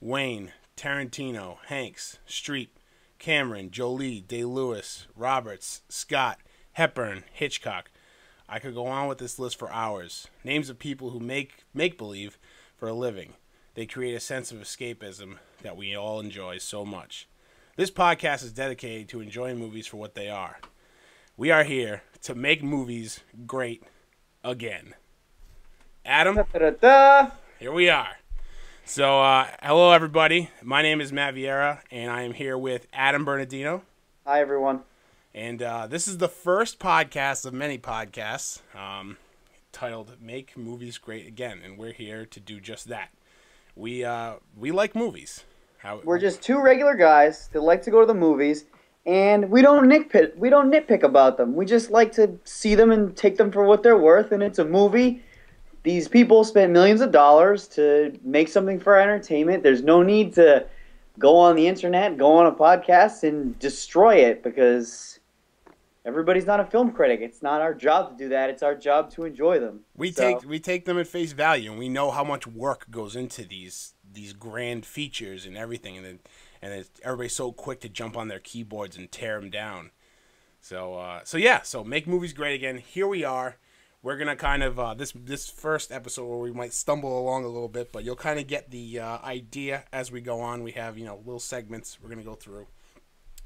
Wayne, Tarantino, Hanks, Streep, Cameron, Jolie, Day-Lewis, Roberts, Scott, Hepburn, Hitchcock. I could go on with this list for hours. Names of people who make believe for a living. They create a sense of escapism that we all enjoy so much. This podcast is dedicated to enjoying movies for what they are. We are here to make movies great again. Adam, here we are. So, hello everybody. My name is Matt Vieira, and I am here with Adam Bernardino. Hi, everyone. And this is the first podcast of many podcasts titled "Make Movies Great Again," and we're here to do just that. We like movies. We're just two regular guys that like to go to the movies, and we don't nitpick about them. We just like to see them and take them for what they're worth. And it's a movie. These people spent millions of dollars to make something for our entertainment. There's no need to go on the internet, go on a podcast, and destroy it because everybody's not a film critic. It's not our job to do that. It's our job to enjoy them. We take them at face value, and we know how much work goes into these grand features and everything, and everybody's so quick to jump on their keyboards and tear them down. So make movies great again. Here we are. We're gonna kind of this first episode where we might stumble along a little bit, but you'll kind of get the idea as we go on. We have little segments we're gonna go through,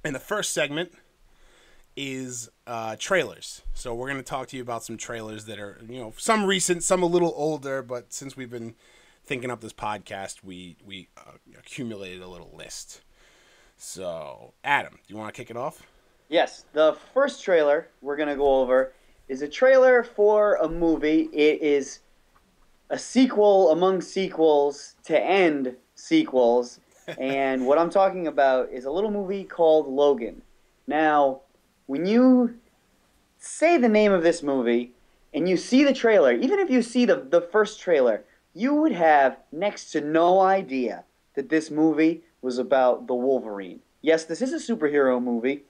and the first segment is trailers. So we're going to talk to you about some trailers that are, some recent, some a little older, but since we've been thinking up this podcast, we accumulated a little list. So, Adam, do you want to kick it off? Yes. The first trailer we're going to go over is a trailer for a movie. It is a sequel among sequels to end sequels, and what I'm talking about is a little movie called Logan. Now, when you say the name of this movie and you see the trailer, even if you see the first trailer, you would have next to no idea that this movie was about the Wolverine. Yes, this is a superhero movie.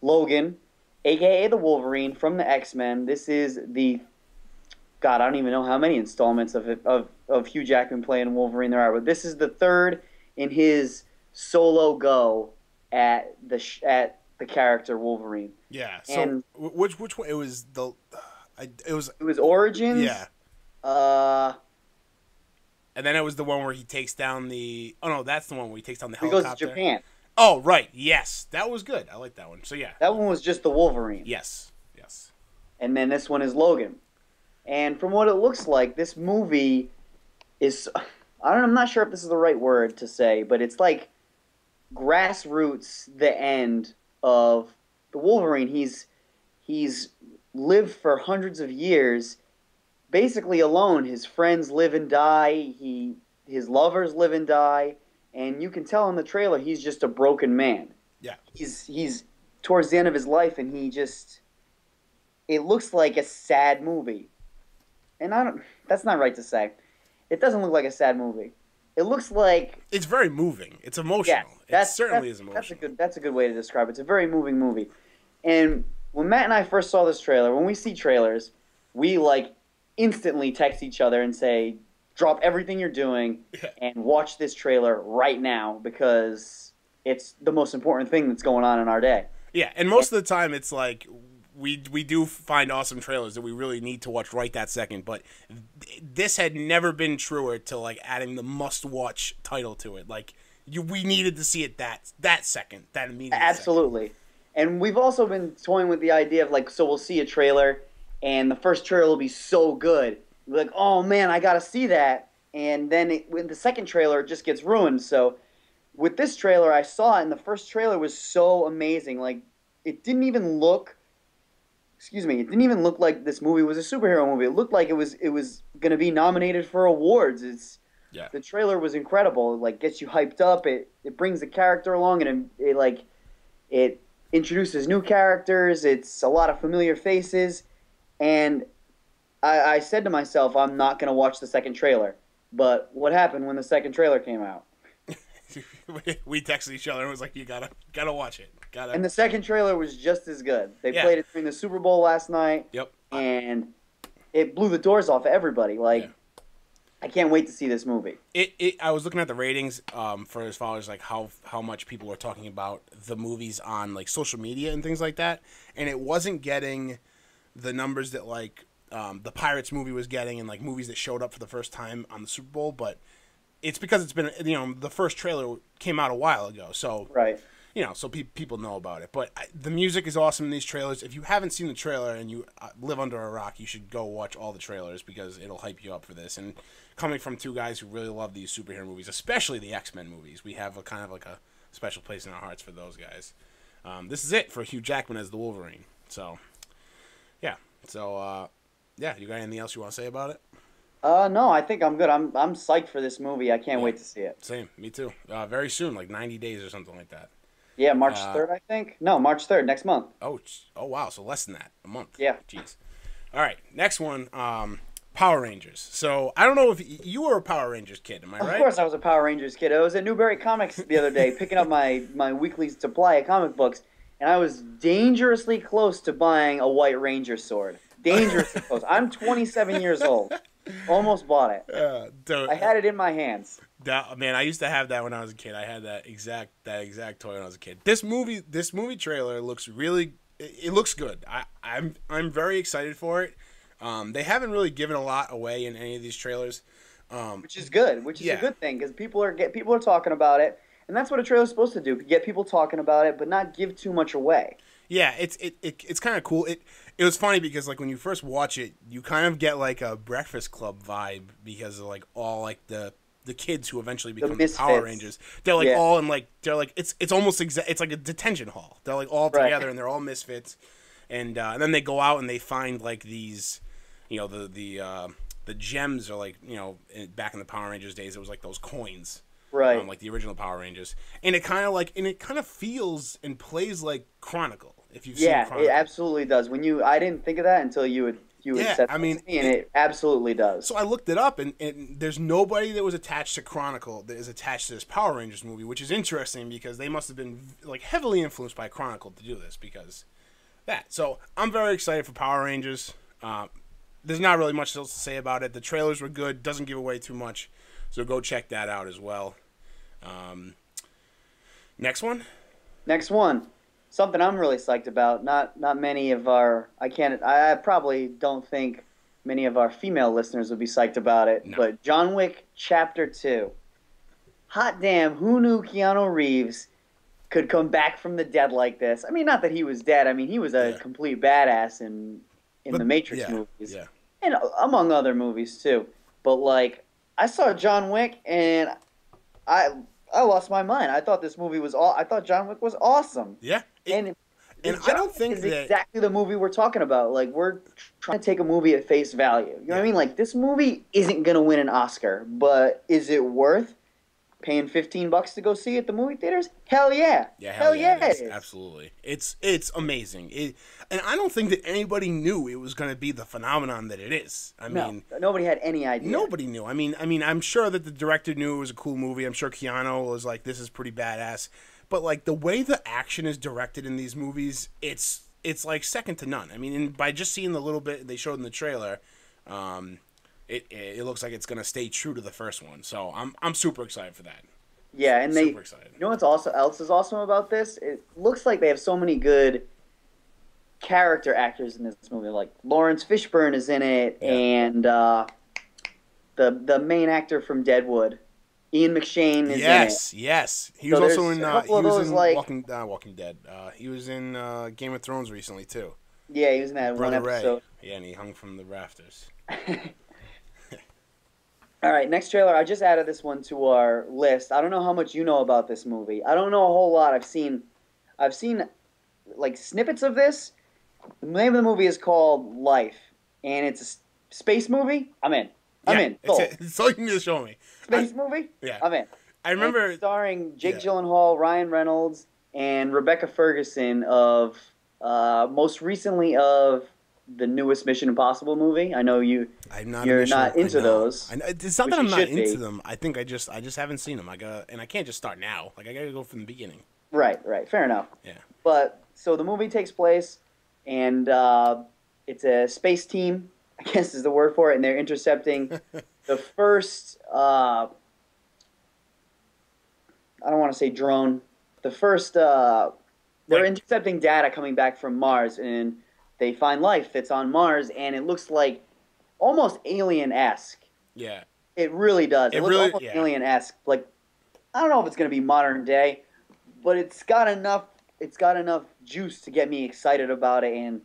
Logan, a.k.a. the Wolverine from the X-Men. This is I don't even know how many installments of Hugh Jackman playing Wolverine there are, but this is the third in his solo go at the character Wolverine. Yeah. So and which one? It was Origins. Yeah. And then it was the one where he takes down the. Oh no, that's the one where he takes down the helicopter. He goes to Japan. Oh right, yes, that was good. I like that one. So yeah. That one was just the Wolverine. Yes. And then this one is Logan. And from what it looks like, this movie is. I'm not sure if this is the right word to say, but it's like grassroots. The end of the Wolverine. He's lived for hundreds of years basically alone. His friends live and die. His lovers live and die, and you can tell in the trailer he's just a broken man. Yeah. He's towards the end of his life, and it looks like a sad movie. And that's not right to say. It doesn't look like a sad movie. It looks like it's very moving. It's emotional. Yeah, it certainly is emotional. That's a good way to describe it. It's a very moving movie. And when Matt and I first saw this trailer, when we see trailers, we instantly text each other and say, "Drop everything you're doing and watch this trailer right now because it's the most important thing that's going on in our day." Yeah, and most of the time it's like we do find awesome trailers that we really need to watch right that second, but this had never been truer to adding the must-watch title to it. We needed to see it that second, that immediate Absolutely. Second. And we've also been toying with the idea of so we'll see a trailer and the first trailer will be so good. We're like, oh man, I gotta see that. And then when the second trailer, it just gets ruined. So with this trailer, I saw it and the first trailer was so amazing. It didn't even look like this movie was a superhero movie. It looked like it was going to be nominated for awards. The trailer was incredible. It gets you hyped up. It brings the character along, and it introduces new characters. It's a lot of familiar faces, and I said to myself, I'm not going to watch the second trailer. But what happened when the second trailer came out? We texted each other and was like, "You gotta watch it." And the second trailer was just as good. They played it during the Super Bowl last night. Yep. And it blew the doors off everybody. I can't wait to see this movie. I was looking at the ratings for as far as like how much people were talking about the movies on like social media and things like that, and it wasn't getting the numbers that like the Pirates movie was getting and like movies that showed up for the first time on the Super Bowl. But it's because it's been, the first trailer came out a while ago, so Right. so people know about it. But the music is awesome in these trailers. If you haven't seen the trailer and you live under a rock, you should go watch all the trailers because it'll hype you up for this. And coming from two guys who really love these superhero movies, especially the X-Men movies, we have a kind of like a special place in our hearts for those guys. This is it for Hugh Jackman as the Wolverine. So, yeah. So, yeah, you got anything else you want to say about it? No, I think I'm good. I'm psyched for this movie. I can't Yeah, wait to see it. same. Me too. Very soon, like 90 days or something like that. Yeah, March Uh, 3rd, I think. No, March 3rd, next month. oh wow, so less than that, a month. Yeah. Jeez. All right, next one, Power Rangers. So I don't know if you were a Power Rangers kid, am I Of right? course, I was a Power Rangers kid. I was at Newberry Comics the other day picking up my weekly supply of comic books, and I was dangerously close to buying a White Ranger sword. Dangerously close. I'm 27 years old. Almost bought it. I had it in my hands. Man, I used to have that when I was a kid. I had that exact toy when I was a kid. This movie trailer looks really. It looks good. I'm very excited for it. They haven't really given a lot away in any of these trailers. Which is good, which is Yeah. a good thing because people are talking about it, and that's what a trailer's supposed to do: get people talking about it, but not give too much away. Yeah, it's kind of cool. It was funny because like when you first watch it, you kind of get like a Breakfast Club vibe because of like all like the kids who eventually become the Power misfits. Rangers. They're like Yeah. all in like it's almost it's like a detention hall. They're like all Right. together and they're all misfits, and then they go out and they find like these, the gems are like back in the Power Rangers days it was like those coins. Right. Like the original Power Rangers, and it kind of feels and plays like Chronicle. If you've seen Yeah, it Chronicle. absolutely does. I didn't think of that until you had Yeah, said I that mean, to me, and it absolutely does. So I looked it up, and there's nobody that was attached to Chronicle that is attached to this Power Rangers movie, which is interesting because they must have been like heavily influenced by Chronicle to do this because that. So I'm very excited for Power Rangers. There's not really much else to say about it. The trailers were good, doesn't give away too much, so go check that out as well. Next one. Next one, something I'm really psyched about. Not many of our I probably don't think many of our female listeners would be psyched about it. No. But John Wick Chapter 2. Hot damn, who knew Keanu Reeves could come back from the dead like this? I mean, not that he was dead. I mean, he was a complete badass in the Matrix movies. Yeah. And among other movies too. But like, I saw John Wick and I lost my mind. I thought this movie was I thought John Wick was awesome. Yeah. And I John don't think Wick that is exactly the movie we're talking about. Like, we're trying to take a movie at face value. You know what I mean? Like, this movie isn't gonna win an Oscar, but is it worth paying $15 to go see it at the movie theaters? Hell yeah. Yeah, hell yeah, it it is. Absolutely. It's amazing. And I don't think that anybody knew it was going to be the phenomenon that it is. I mean, nobody had any idea. nobody knew. I mean, I'm sure that the director knew it was a cool movie. I'm sure Keanu was like, this is pretty badass. But like the way the action is directed in these movies, it's like second to none. I mean, and by just seeing the little bit they showed in the trailer, it looks like it's going to stay true to the first one. So I'm super excited for that. Yeah, and Super excited. You know what's else is awesome about this? It looks like they have so many good character actors in this movie. Like Lawrence Fishburne is in it, Yeah. and the main actor from Deadwood, Ian McShane, is Yes. He So was also there's in a couple of those, Walking Dead. He was in Game of Thrones recently too. in it. Yeah, he was in that Brother one episode. Ray. Yeah, and he hung from the rafters. All right, next trailer. I just added this one to our list. I don't know how much you know about this movie. I don't know a whole lot. I've seen like snippets of this. The name of the movie is called Life, and it's a space movie. I'm in. I'm in. Sold. It's all you need to show me. Space movie? Yeah. I'm in. I remember. And it's starring Jake Yeah. Gyllenhaal, Ryan Reynolds, and Rebecca Ferguson of most recently of the newest Mission Impossible movie. I know you're not into those. It's not which that I'm you not should be. into them. I think I just haven't seen them. And I can't just start now. Like I gotta go from the beginning. Right. Fair enough. Yeah. But so the movie takes place, and it's a space team, I guess is the word for it, and they're intercepting the first I don't want to say drone. The first they're Like, intercepting data coming back from Mars, and they find life that's on Mars, and it looks like almost alien-esque. yeah. It really does. It It looks really, almost yeah. alien-esque. Like I don't know if it's going to be modern day, but it's got enough. It's got enough juice to get me excited about it. And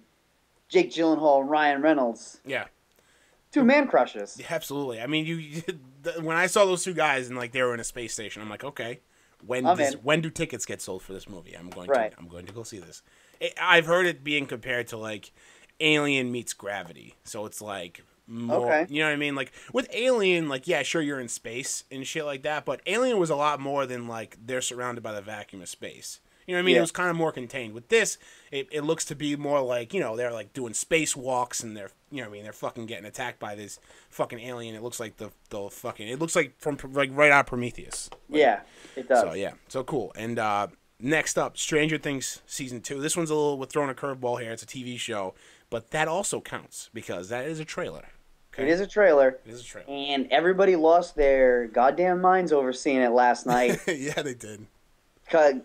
Jake Gyllenhaal, and Ryan Reynolds, Yeah. two man crushes. Yeah, absolutely. I mean, when I saw those two guys and like they were in a space station, I'm like, okay, I'm in. when do tickets get sold for this movie? Right. I'm going to go see this. I've heard it being compared to like Alien meets Gravity, so it's like more, Okay. you know what I mean? Like with Alien, like yeah, sure you're in space and shit like that, but Alien was a lot more than like they're surrounded by the vacuum of space. You know what I mean? It Yeah. was kind of more contained. With this, it looks to be more like, you know, they're like doing spacewalks and they're, you know what I mean, they're fucking getting attacked by this fucking alien. It looks like the fucking, it looks like from like right out of Prometheus. Like, Yeah, it does. so yeah, so cool. And next up, Stranger Things season 2. This one's a little, we're throwing a curveball here. It's a TV show, but that also counts because that is a trailer. Okay? It is a trailer, It is a trailer. and everybody lost their goddamn minds over seeing it last night. Yeah, they did. 'Cause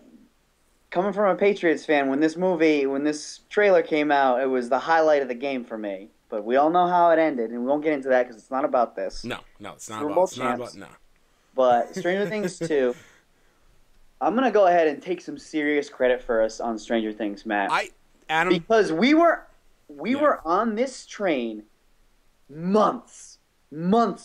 coming from a Patriots fan, when this trailer came out, it was the highlight of the game for me. But we all know how it ended, and we won't get into that because it's not about this. No, it's not Super about. Bowl It's not champs. about. No. But Stranger Things 2, I'm gonna go ahead and take some serious credit for us on Stranger Things, Matt, Adam. because we were Yeah. on this train months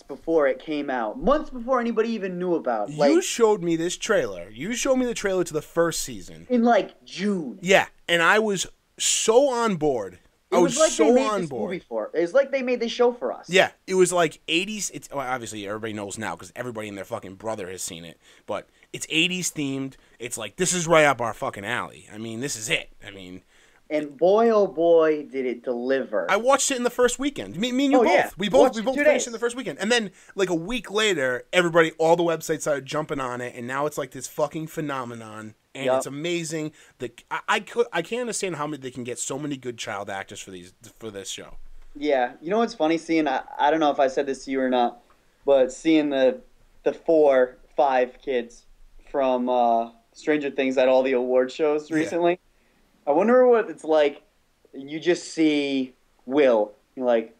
before it came out, months before anybody even knew about. You showed me this trailer. You showed me the trailer to the first season. In like June. Yeah, and I was so on board. It I was was like so they made on this board. movie for. It was like they made this show for us. Yeah, it was like 80s. It's well, obviously everybody knows now because everybody and their fucking brother has seen it. But it's 80s themed. It's like this is right up our fucking alley. I mean, this is it. I mean, And boy, oh boy, did it deliver. I watched it in the first weekend. Me and you both. Yeah. We both Watched it 2 finished days. in the first weekend. And then like a week later, all the websites started jumping on it, and now it's like this fucking phenomenon. And Yep. it's amazing. I can't understand how they can get so many good child actors for this show. Yeah, you know what's funny? Seeing I don't know if I said this to you or not, but seeing the 4, 5 kids from Stranger Things at all the award shows recently. I wonder what it's like. You just see Will. You're like,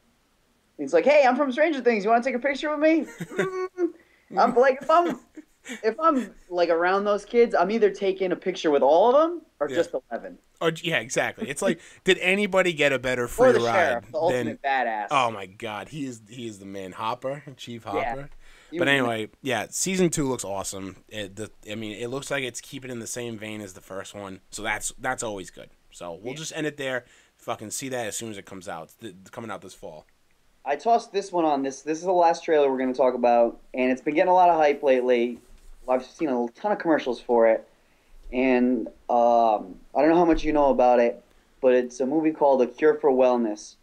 he's like, "Hey, I'm from Stranger Things. You want to take a picture with me?" I'm like, if I'm like around those kids, I'm either taking a picture with all of them or Yeah. just 11. Or yeah, exactly. It's like, did anybody get a better free Or the ride sheriff, the than? ultimate badass. Oh my God, he is the man, Chief Hopper. Yeah. But anyway, yeah, season 2 looks awesome. I mean, it looks like it's keeping in the same vein as the first one, so that's always good. So we'll just end it there. Fucking see that as soon as it comes out. It's coming out this fall. I tossed this one on. This is the last trailer we're going to talk about, and it's been getting a lot of hype lately. I've seen a ton of commercials for it, and I don't know how much you know about it, but it's a movie called A Cure for Wellness,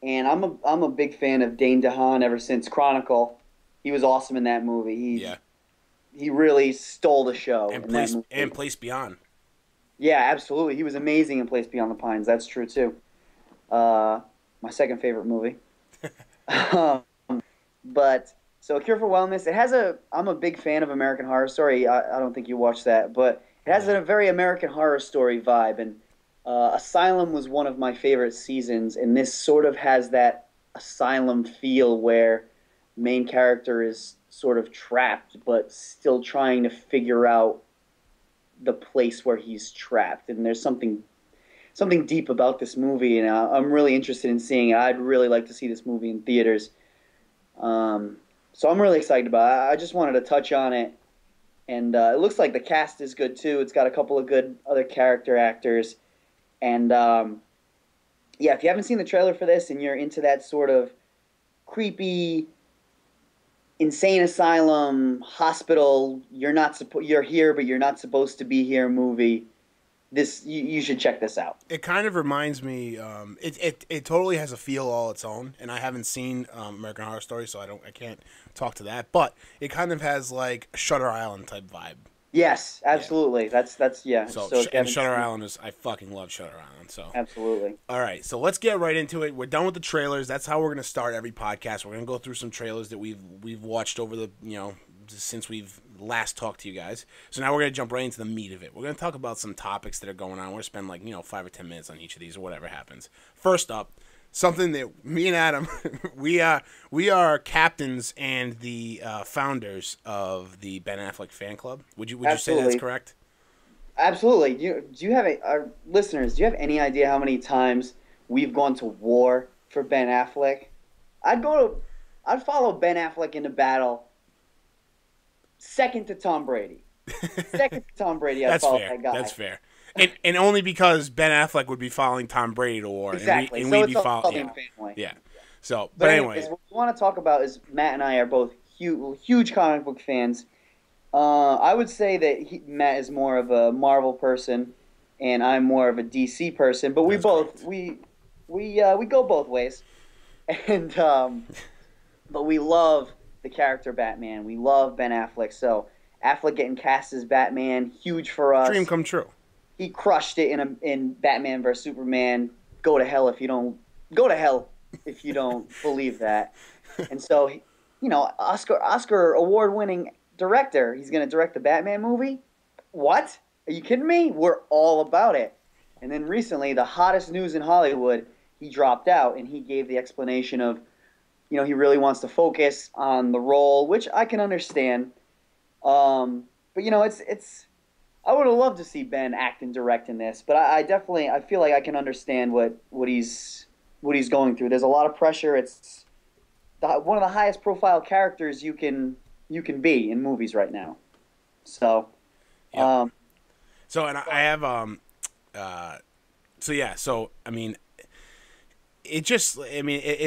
and I'm a big fan of Dane DeHaan ever since Chronicle. He was awesome in that movie. He really stole the show. And Place Beyond. Yeah, absolutely. He was amazing in Place Beyond the Pines. That's true too. My second favorite movie. But so Cure for Wellness, I'm a big fan of American Horror Story. I don't think you watched that, but it has a very American Horror Story vibe. And Asylum was one of my favorite seasons, and this sort of has that Asylum feel where main character is sort of trapped, but still trying to figure out the place where he's trapped. And there's something deep about this movie, and I'm really interested in seeing it. I'd really like to see this movie in theaters. So I'm really excited about it. I just wanted to touch on it. And it looks like the cast is good, too. It's got a couple of good other character actors. And, yeah, if you haven't seen the trailer for this and you're into that sort of creepy, insane asylum, hospital, you're here, but you're not supposed to be here movie, you should check this out. It kind of reminds me. It totally has a feel all its own, and I haven't seen American Horror Story, so I can't talk to that. But it kind of has like a Shutter Island type vibe. Yes, Yeah. absolutely. That's yeah. So So and Kevin Shutter Smith, Island is I fucking love Shutter Island. So absolutely. all right, so let's get right into it. We're done with the trailers. That's how we're gonna start every podcast. We're gonna go through some trailers that we've watched over the since we've last talked to you guys. So now we're gonna jump right into the meat of it. We're gonna talk about some topics that are going on. We're gonna spend like 5 or 10 minutes on each of these or whatever happens. First up, something that me and Adam we are captains and the founders of the Ben Affleck fan club. Would you say that's Absolutely. correct? Absolutely. Do you have our listeners? Do you have any idea how many times we've gone to war for Ben Affleck? I'd go to, I'd follow Ben Affleck into battle. Second to Tom Brady. Second to Tom Brady, I'd That's follow fair. that guy. That's fair. And only because Ben Affleck would be following Tom Brady to war, Exactly. and So we'd it's be all following. in family. Yeah. So, But but anyways, anyway, what we want to talk about is Matt and I are both huge comic book fans. I would say that Matt is more of a Marvel person, and I'm more of a DC person. But we That's both correct. we go both ways, and but we love the character Batman. We love Ben Affleck. So Affleck getting cast as Batman, huge for dream us. come true. He crushed it in Batman vs Superman. Go to hell if you don't. Go to hell if you don't believe that. And so, Oscar award winning director. He's going to direct the Batman movie. What? Are you kidding me? We're all about it. And then recently, the hottest news in Hollywood, he dropped out and he gave the explanation of, he really wants to focus on the role, which I can understand. But it's. I would have loved to see Ben act and direct in this, but I definitely I feel like I can understand what he's going through. There's a lot of pressure. It's one of the highest profile characters you can be in movies right now. So, Yeah. um, So and I have so yeah. So I mean, it's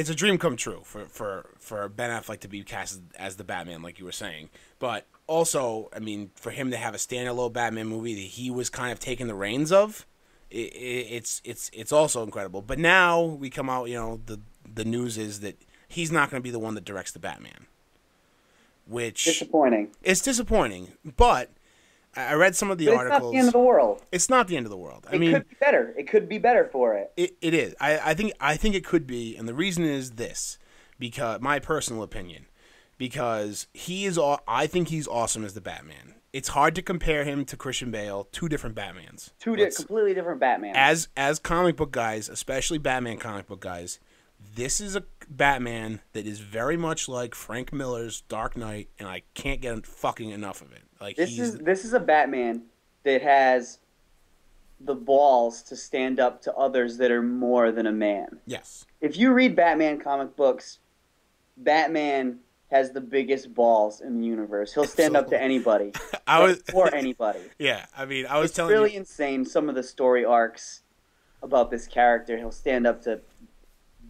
a dream come true for Ben Affleck to be cast as the Batman, like you were saying. But also, I mean, for him to have a standalone Batman movie that he was kind of taking the reins of, it's also incredible. But now we come out, the news is that he's not going to be the one that directs the Batman, which disappointing. it's disappointing. But I read some of the But it's articles. not the end of the world. It's not the end of the world. It could be better. It could be better for it. It is. I think it could be, and the reason is this, because my personal opinion, because I think he's awesome as the Batman. It's hard to compare him to Christian Bale, two different Batmans. Completely different Batman. As comic book guys, especially Batman comic book guys, this is a Batman that is very much like Frank Miller's Dark Knight, and I can't get fucking enough of it. Like this is a Batman that has the balls to stand up to others that are more than a man. Yes. If you read Batman comic books, Batman has the biggest balls in the universe. He'll stand up to anybody. For anybody. Yeah, I mean, I was it's telling you. It's really insane, some of the story arcs about this character. He'll stand up to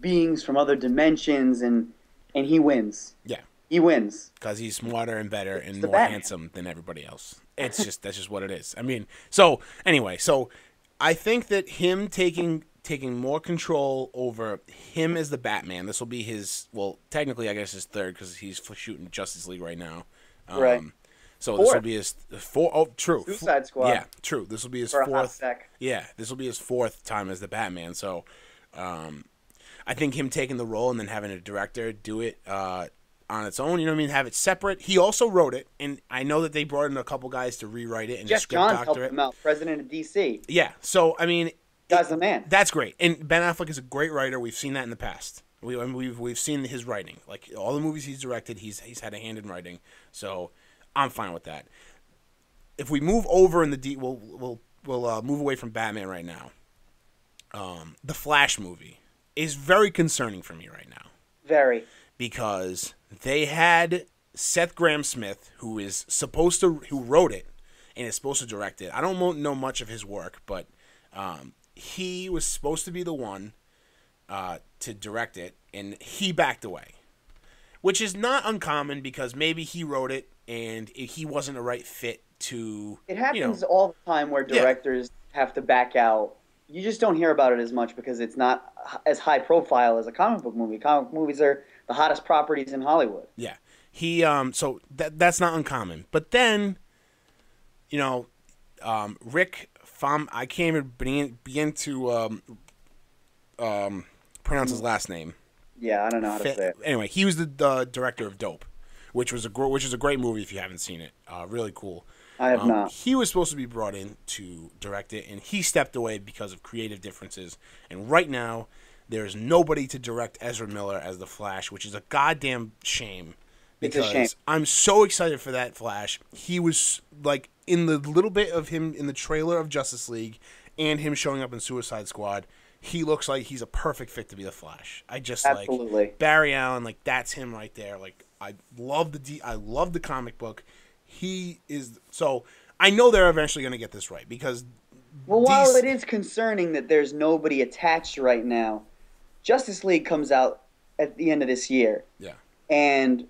beings from other dimensions, and he wins. Yeah. He wins. Because he's smarter and better and more Batman. handsome than everybody else. That's just what it is. I mean, so anyway, I think that him taking more control over him as the Batman. This will be technically I guess his third because he's shooting Justice League right now. Right. So Fourth. this will be his fourth. Oh, true. Suicide Squad. Yeah, true. This will be his For a hot fourth. sec. Yeah, this will be his fourth time as the Batman. So, I think him taking the role and then having a director do it on its own, have it separate. He also wrote it, and I know that they brought in a couple guys to rewrite it and Jeff script Johns doctor helped it. him out, president of DC. Yeah, so I mean, Guy's the man. That's great, and Ben Affleck is a great writer. We've seen that in the past. We've seen his writing, like all the movies he's directed. He's had a hand in writing, so I'm fine with that. If we move over in the we'll move away from Batman right now. The Flash movie is very concerning for me right now. Very. Because they had Seth Grahame-Smith, who wrote it and is supposed to direct it. I don't know much of his work, but he was supposed to be the one to direct it, and he backed away, which is not uncommon because maybe he wrote it and he wasn't a right fit to. It happens all the time where directors have to back out. You just don't hear about it as much because it's not as high profile as a comic book movie. Comic book movies are the hottest properties in Hollywood. Yeah, he so that's not uncommon. But then you know, Rick Fam. I can't even begin to pronounce his last name. Yeah, I don't know how to say it. Anyway, he was the director of Dope, which is a great movie if you haven't seen it. Really cool. I have not. He was supposed to be brought in to direct it, and he stepped away because of creative differences. And right now, there's nobody to direct Ezra Miller as the Flash, which is a goddamn shame. Because It's a shame. I'm so excited for that Flash. He was like in the little bit of him in the trailer of Justice League, and him showing up in Suicide Squad. He looks like he's a perfect fit to be the Flash. I just Absolutely. like Barry Allen, like that's him right there. Like I love the comic book. He is so I know they're eventually going to get this right because Well, while it is concerning that there's nobody attached right now, Justice League comes out at the end of this year. Yeah. And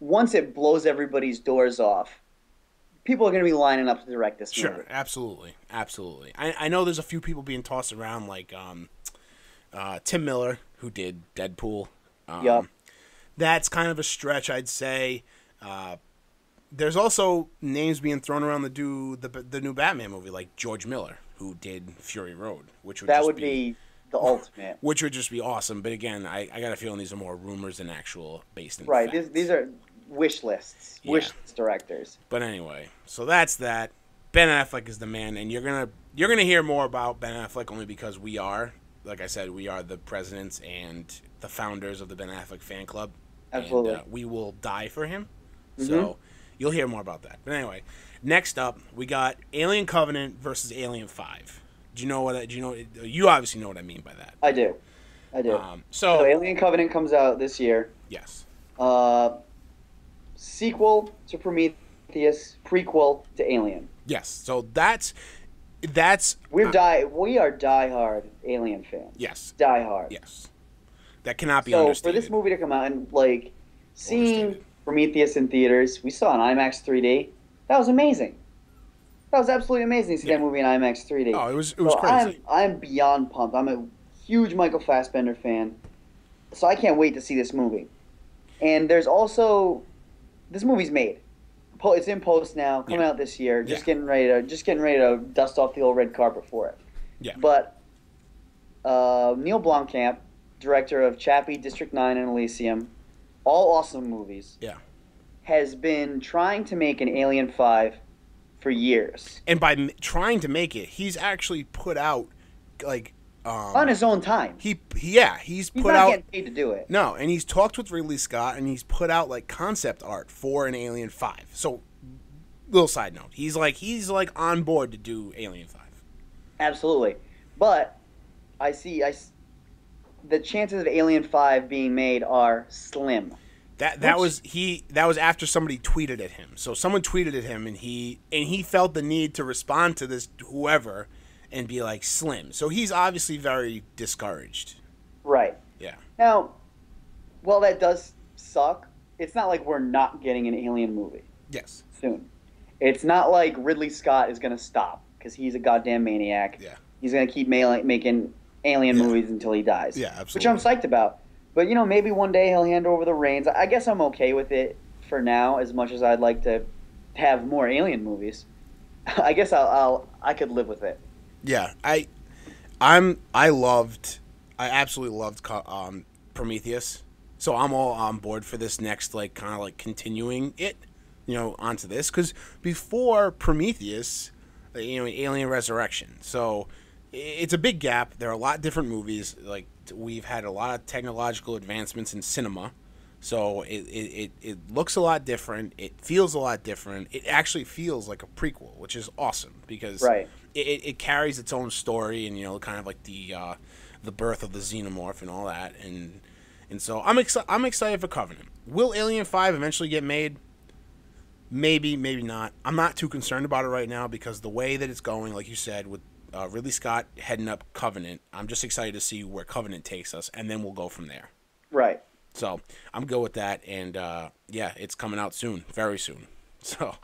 once it blows everybody's doors off, people are going to be lining up to direct this movie. Sure, absolutely. I know there's a few people being tossed around like Tim Miller, who did Deadpool. Yep. That's kind of a stretch, I'd say. There's also names being thrown around the new Batman movie, like George Miller, who did Fury Road, which would be the ultimate. Which would just be awesome. But again, I got a feeling these are more rumors than actual based in Right. fact. These are wish lists. Yeah. Wish list directors. But anyway, so that's that. Ben Affleck is the man, and you're gonna hear more about Ben Affleck only because we are, like I said, we are the presidents and the founders of the Ben Affleck fan club. Absolutely. And, we will die for him. Mm-hmm. So you'll hear more about that. But anyway, next up we got Alien Covenant versus Alien 5. Do you know what? You obviously know what I mean by that. I do. So Alien Covenant comes out this year. Yes. Sequel to Prometheus, prequel to Alien. Yes. So that's we are diehard Alien fans. Yes. Diehard. Yes. That cannot be so understated. for this movie to come out and like seeing Understated. Prometheus in theaters, we saw it in IMAX 3D. That was amazing. That was absolutely amazing to see that movie in IMAX 3D. Oh, it was crazy. I'm beyond pumped. I'm a huge Michael Fassbender fan, so I can't wait to see this movie. And there's also this movie's made. It's in post now, coming out this year. Just getting ready to dust off the old red carpet for it. Yeah. But Neil Blomkamp, director of Chappie, District 9, and Elysium, all awesome movies. Yeah. Has been trying to make an Alien 5 for years. And by trying to make it, he's actually put out like on his own time. He's He's put not out getting paid to do it. No, and he's talked with Ridley Scott and he's put out like concept art for an Alien 5. So little side note, he's like on board to do Alien 5. Absolutely. But the chances of Alien 5 being made are slim. That was after somebody tweeted at him. So someone tweeted at him and he felt the need to respond to this whoever and be like slim. So he's obviously very discouraged. Right. Yeah. Now, well, that does suck. It's not like we're not getting an Alien movie. Yes. Soon. It's not like Ridley Scott is going to stop because he's a goddamn maniac. Yeah. He's going to keep making Alien movies until he dies. Yeah, absolutely. Which I'm psyched about. But, maybe one day he'll hand over the reins. I guess I'm okay with it for now, as much as I'd like to have more Alien movies. I guess I could live with it. Yeah, I absolutely loved Prometheus. So I'm all on board for this next, like, kind of like continuing it, onto this. Because before Prometheus, Alien Resurrection. So it's a big gap. There are a lot of different movies. Like, we've had a lot of technological advancements in cinema. So it looks a lot different. It feels a lot different. It actually feels like a prequel, which is awesome because it carries its own story and, kind of like the birth of the xenomorph and all that. And so I'm excited for Covenant. Will Alien 5 eventually get made? Maybe, maybe not. I'm not too concerned about it right now because the way that it's going, like you said, with Ridley Scott heading up Covenant, I'm just excited to see where Covenant takes us, and then we'll go from there. Right. So I'm good with that, and it's coming out soon, very soon. So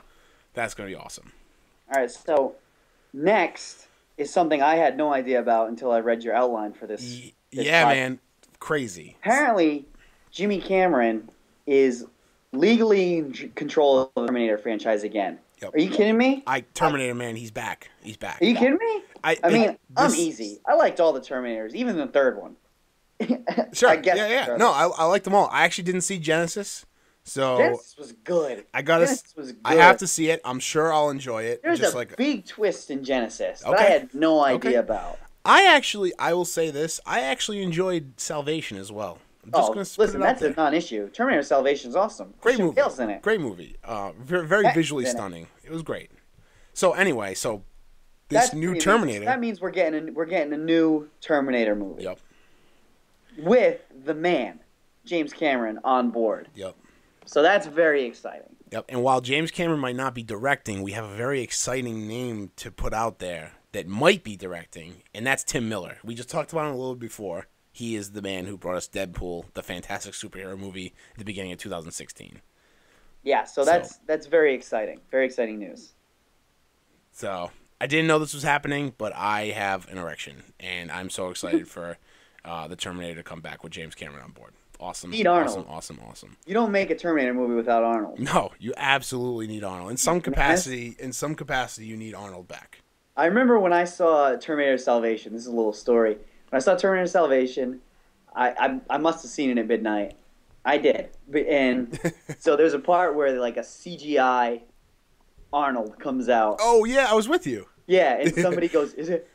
that's going to be awesome. All right, so next is something I had no idea about until I read your outline for this. Yeah, man. Crazy. Apparently, Jimmy Cameron is legally in control of the Terminator franchise again. Yep. Are you kidding me? Terminator, man, he's back. He's back. Are you kidding me? I'm This, easy. I liked all the Terminators, even the third one. Sure. I guess. Yeah. No, I liked them all. I actually didn't see Genesis, so Genesis was good. Genesis was good. I have to see it. I'm sure I'll enjoy it. There's just a like big twist in Genesis that I Okay. had no idea Okay. about. I will say this. I actually enjoyed Salvation as well. I'm just gonna put listen, it out that's there. a non-issue. Terminator Salvation's awesome. Great Christian movie. Bale's in it. Great movie. Very Heck's visually in it. stunning. It was great. So anyway, this That's new pretty Terminator. amazing. That means we're getting a new Terminator movie. Yep. With the man, James Cameron, on board. Yep. So that's very exciting. Yep. And while James Cameron might not be directing, we have a very exciting name to put out there that might be directing, and that's Tim Miller. We just talked about him a little before. He is the man who brought us Deadpool, the fantastic superhero movie, at the beginning of 2016. Yeah, so that's very exciting. Very exciting news. So I didn't know this was happening, but I have an erection, and I'm so excited for the Terminator to come back with James Cameron on board. Awesome. Need Arnold. Awesome. You don't make a Terminator movie without Arnold. No, you absolutely need Arnold. In some capacity, you need Arnold back. I remember when I saw Terminator Salvation. This is a little story. When I saw Terminator Salvation, I must have seen it at midnight. I did, and so there's a part where like a CGI Arnold comes out. Oh yeah, I was with you. Yeah, and somebody goes, "Is it?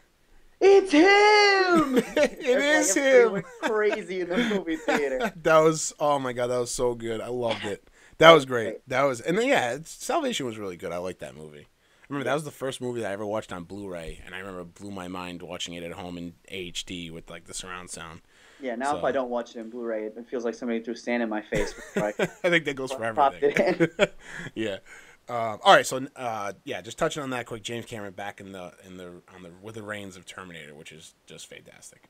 It's him! It is everybody him. went crazy in the movie theater. Oh my god, that was so good. I loved it. That was great. And then Salvation was really good. I liked that movie. I remember that was the first movie that I ever watched on Blu-ray, and I remember it blew my mind watching it at home in HD with like the surround sound. Yeah, now if I don't watch it in Blu-ray, it feels like somebody threw sand in my face. I think that goes for popped everything. it in. Yeah. All right, so just touching on that quick, James Cameron back with the reins of Terminator, which is just fantastic.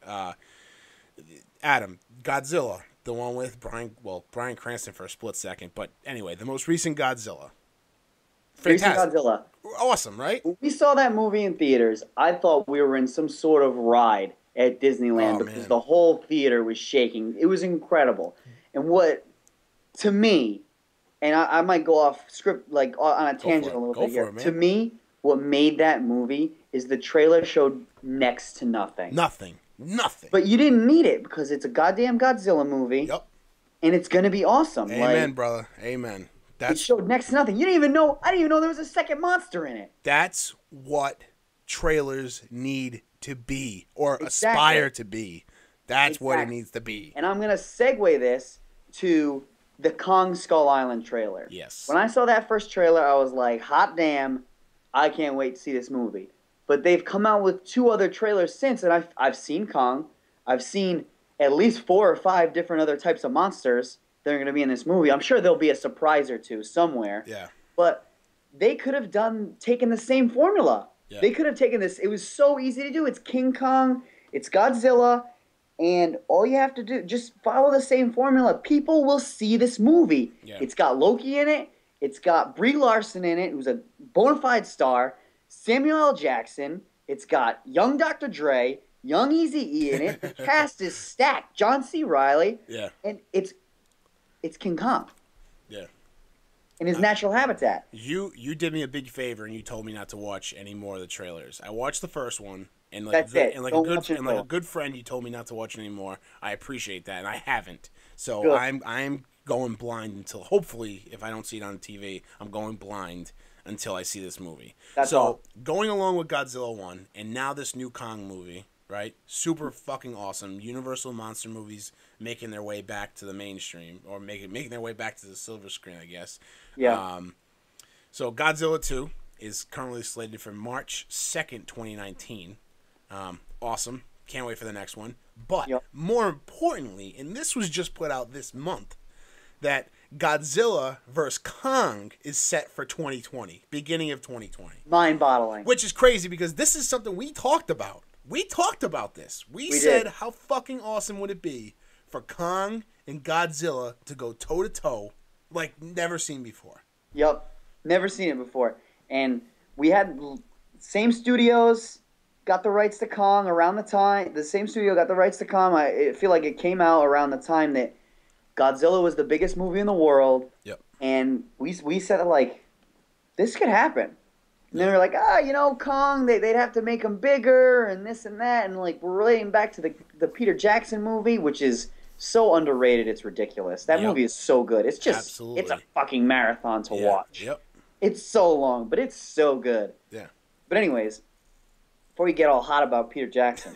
Adam, Godzilla, the one with Bryan Cranston for a split second, but anyway, the most recent Godzilla. Fantastic. Godzilla. Awesome, right? When we saw that movie in theaters, I thought we were in some sort of ride at Disneyland because man. the whole theater was shaking. It was incredible. And what, to me, and I might go off script, like on a tangent a little bit here. To me, what made that movie is the trailer showed next to nothing. Nothing. But you didn't need it because it's a goddamn Godzilla movie. Yep. And it's going to be awesome. Amen, brother. Amen. It showed next to nothing. I didn't even know there was a second monster in it. That's what trailers need to be or aspire to be. That's what it needs to be. And I'm going to segue this to the Kong Skull Island trailer. Yes. When I saw that first trailer, I was like, hot damn, I can't wait to see this movie. But they've come out with 2 other trailers since, and I've seen Kong. I've seen at least 4 or 5 different other types of monsters that are going to be in this movie. I'm sure there'll be a surprise or 2 somewhere. Yeah. But they could have taken the same formula. Yeah. They could have taken this. It was so easy to do. It's King Kong. It's Godzilla. And all you have to do, just follow the same formula. People will see this movie. Yeah. It's got Loki in it. It's got Brie Larson in it, who's a bona fide star. Samuel L. Jackson. It's got young Dr. Dre, young Eazy-E in it. The cast is stacked. John C. Reilly. Yeah. And it's King Kong. Yeah. In his natural habitat. You did me a big favor and you told me not to watch any more of the trailers. I watched the first one and like a good friend, you told me not to watch anymore. I appreciate that, and I haven't. So good. I'm going blind until hopefully, if I don't see it on TV, I'm going blind until I see this movie. That's all. Going along with Godzilla 1 and now this new Kong movie, right? Super fucking awesome. Universal monster movies making their way back to the mainstream, or making their way back to the silver screen, I guess. Yeah. So Godzilla 2 is currently slated for March 2nd, 2019. Awesome. Can't wait for the next one. But more importantly, and this was just put out this month, that Godzilla vs. Kong is set for 2020, beginning of 2020. Mind-boggling. Which is crazy because this is something we talked about. We talked about this. We said, how fucking awesome would it be for Kong and Godzilla to go toe-to-toe like never seen before. Yep. Never seen it before. And we had same studios got the rights to Kong around the time. The same studio got the rights to Kong. I feel like it came out around the time that Godzilla was the biggest movie in the world. Yep. And we said, like, this could happen. And they were like, Kong, they'd have to make him bigger and this and that. And, like, we're relating back to the Peter Jackson movie, which is so underrated, it's ridiculous. That movie is so good. It's just, Absolutely. It's a fucking marathon to watch. Yep. It's so long, but it's so good. Yeah. But anyways, before you get all hot about Peter Jackson.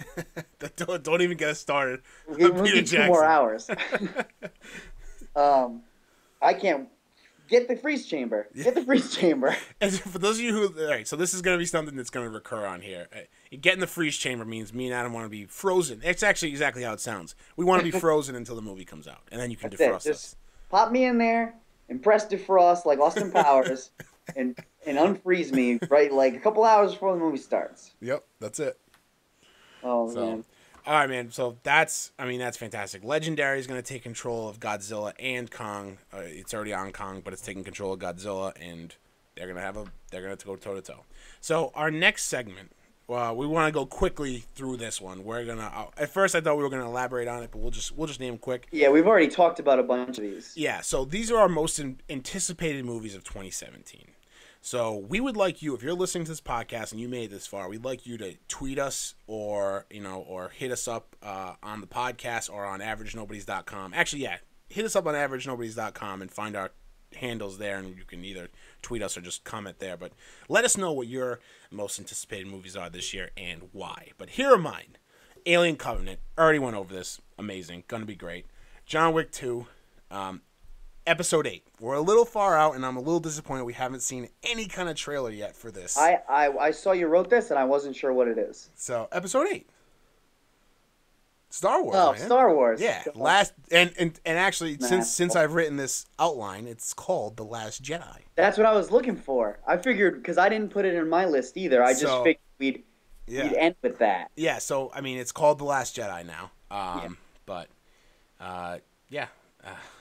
don't even get us started on We'll Peter need Jackson. 2 more hours. I can't... Get the freeze chamber. Get the freeze chamber. And for those of you who, all right, so this is going to be something that's going to recur on here. Getting the freeze chamber means me and Adam want to be frozen. It's actually exactly how it sounds. We want to be frozen until the movie comes out, and then you can defrost us. Pop me in there and press defrost like Austin Powers, and unfreeze me right like a couple hours before the movie starts. Yep, that's it. Oh man. All right, man. So that's fantastic. Legendary is going to take control of Godzilla and Kong. It's already on Kong, but it's taking control of Godzilla, and they're going to go toe to toe. So our next segment, we want to go quickly through this one. We're gonna. At first, I thought we were going to elaborate on it, but we'll just name them quick. Yeah, we've already talked about a bunch of these. Yeah. So these are our most anticipated movies of 2017. So we would like you, if you're listening to this podcast and you made it this far, we'd like you to tweet us or hit us up on the podcast or on averagenobodies.com. Actually, yeah, hit us up on averagenobodies.com and find our handles there, and you can either tweet us or just comment there. But let us know what your most anticipated movies are this year and why. But here are mine. Alien Covenant. Already went over this. Amazing. Gonna be great. John Wick 2. Episode 8. We're a little far out, and I'm a little disappointed we haven't seen any kind of trailer yet for this. I saw you wrote this, and I wasn't sure what it is. So, Episode 8. Star Wars, man. Star Wars. Yeah. And actually, since I've written this outline, it's called The Last Jedi. That's what I was looking for. I figured, because I didn't put it in my list either. I just figured we'd end with that. Yeah, so, I mean, it's called The Last Jedi now. But, yeah.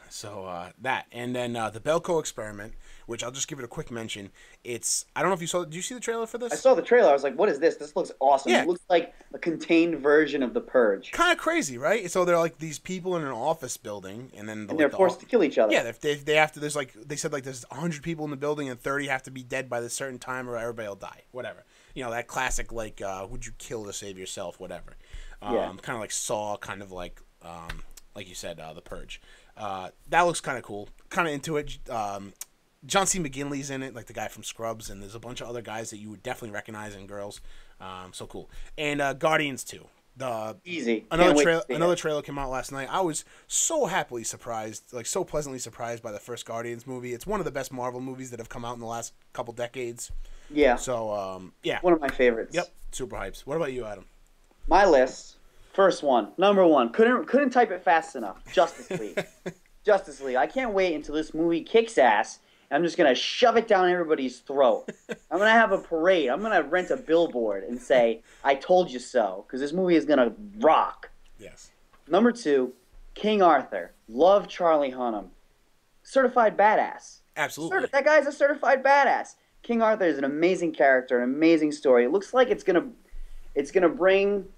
So that, and then the Belko Experiment, which I'll just give it a quick mention. I don't know if you saw. Did you see the trailer for this? I saw the trailer. I was like, "What is this? This looks awesome." Yeah. It looks like a contained version of The Purge. Kind of crazy, right? So they're like these people in an office building, and then they're forced to kill each other. Yeah, they have to. There's they said there's 100 people in the building, and 30 have to be dead by this certain time, or everybody will die. Whatever. That classic would you kill to save yourself? Whatever. Kind of like Saw, kind of like you said, The Purge. That looks kind of cool. Kind of into it. John C. McGinley's in it, like the guy from Scrubs, and there's a bunch of other guys that you would definitely recognize, and girls. So cool. And Guardians 2. Easy. Another trailer came out last night. I was so happily surprised, so pleasantly surprised by the first Guardians movie. It's one of the best Marvel movies that have come out in the last couple decades. Yeah. So, yeah. One of my favorites. Yep. Super hypes. What about you, Adam? My list. First one, number 1. Couldn't type it fast enough. Justice League. Justice League. I can't wait until this movie kicks ass. I'm just gonna shove it down everybody's throat. I'm gonna have a parade. I'm gonna rent a billboard and say, "I told you so," because this movie is gonna rock. Yes. Number 2, King Arthur. Love Charlie Hunnam. Certified badass. Absolutely. That guy's a certified badass. King Arthur is an amazing character, an amazing story. It looks like it's gonna bring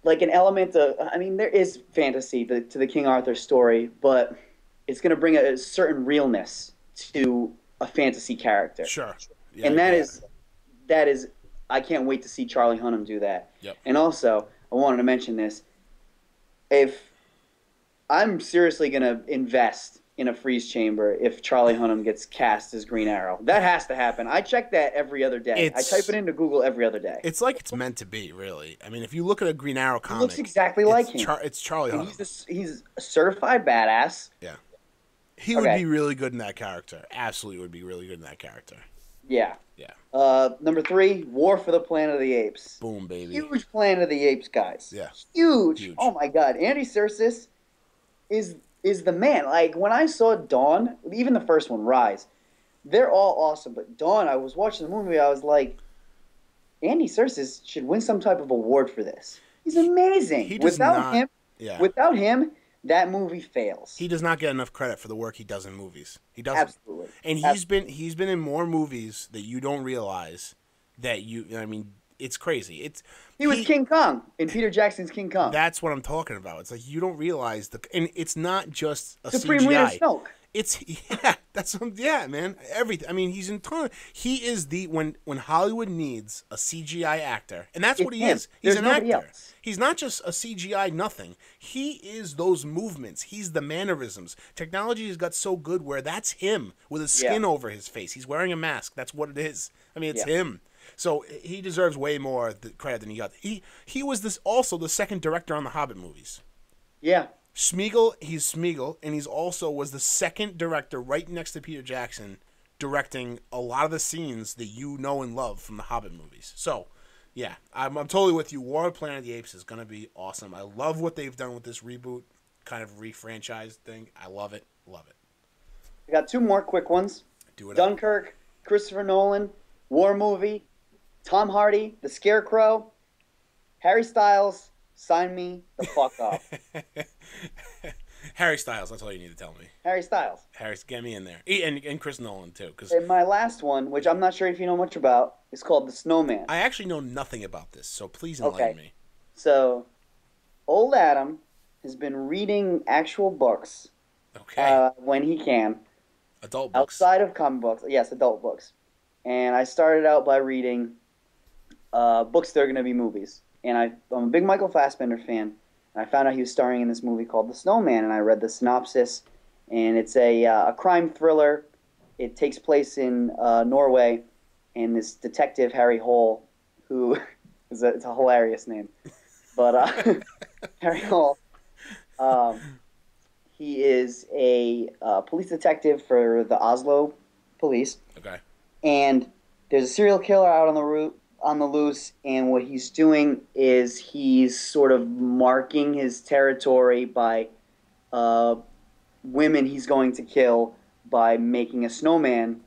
like an element of, there is fantasy to the King Arthur story, but it's going to bring a certain realness to a fantasy character. Sure. Yeah, and that is, I can't wait to see Charlie Hunnam do that. Yep. And also, I wanted to mention this. If I'm seriously going to invest in a freeze chamber if Charlie Hunnam gets cast as Green Arrow. That has to happen. I check that every other day. I type it into Google every other day. It's like it's meant to be, really. I mean, if you look at a Green Arrow comic, he looks exactly like him. It's Charlie Hunnam. He's a certified badass. Yeah. He would be really good in that character. Absolutely would be really good in that character. Yeah. Yeah. Number 3, War for the Planet of the Apes. Boom, baby. Huge Planet of the Apes, guys. Yeah. Huge. Oh, my God. Andy Serkis is the man. Like, when I saw Dawn, even the first one, Rise, they're all awesome. But Dawn, I was watching the movie, I was like, Andy Serkis should win some type of award for this. He's amazing. Without him, that movie fails. He does not get enough credit for the work he does in movies. He doesn't. Absolutely. And he's been in more movies that you don't realize it's crazy. He was King Kong in Peter Jackson's King Kong. That's what I'm talking about. It's like you don't realize and it's not just a Supreme CGI. Leader Snoke. It's yeah, yeah, man. Everything. I mean, he's in ton. He is the when Hollywood needs a CGI actor, and that's It's what he him. is. He's There's an nobody actor. else. He's not just a CGI nothing. He is those movements. He's the mannerisms. Technology has got so good where that's him with his Yeah. skin over his face. He's wearing a mask. That's what it is. I mean, it's Yeah. him. So he deserves way more credit than he got. He was this also the second director on the Hobbit movies. Yeah. He's Smeagol, and he's also was the second director right next to Peter Jackson, directing a lot of the scenes that you know and love from the Hobbit movies. So, yeah, I'm totally with you. War of Planet of the Apes is going to be awesome. I love what they've done with this reboot, kind of re-franchise thing. I love it. Love it. I got two more quick ones. Do it. Dunkirk, Christopher Nolan, war movie, Tom Hardy, The Scarecrow, Harry Styles, sign me the fuck up. Harry Styles, that's all you need to tell me. Harry Styles. Harris, get me in there. And Chris Nolan, too. Cause And my last one, which I'm not sure if you know much about, is called The Snowman. I actually know nothing about this, so please enlighten me. So, old Adam has been reading actual books Okay. when he can. Adult books. Outside of comic books. Yes, adult books. And I started out by reading books that are going to be movies. And I'm a big Michael Fassbender fan. And I found out he was starring in this movie called The Snowman. And I read the synopsis. And it's a crime thriller. It takes place in Norway. And this detective, Harry Hole, who it's a hilarious name. But Harry Hole, he is a police detective for the Oslo police. Okay. And there's a serial killer out on the loose, and what he's doing is he's sort of marking his territory by women he's going to kill by making a snowman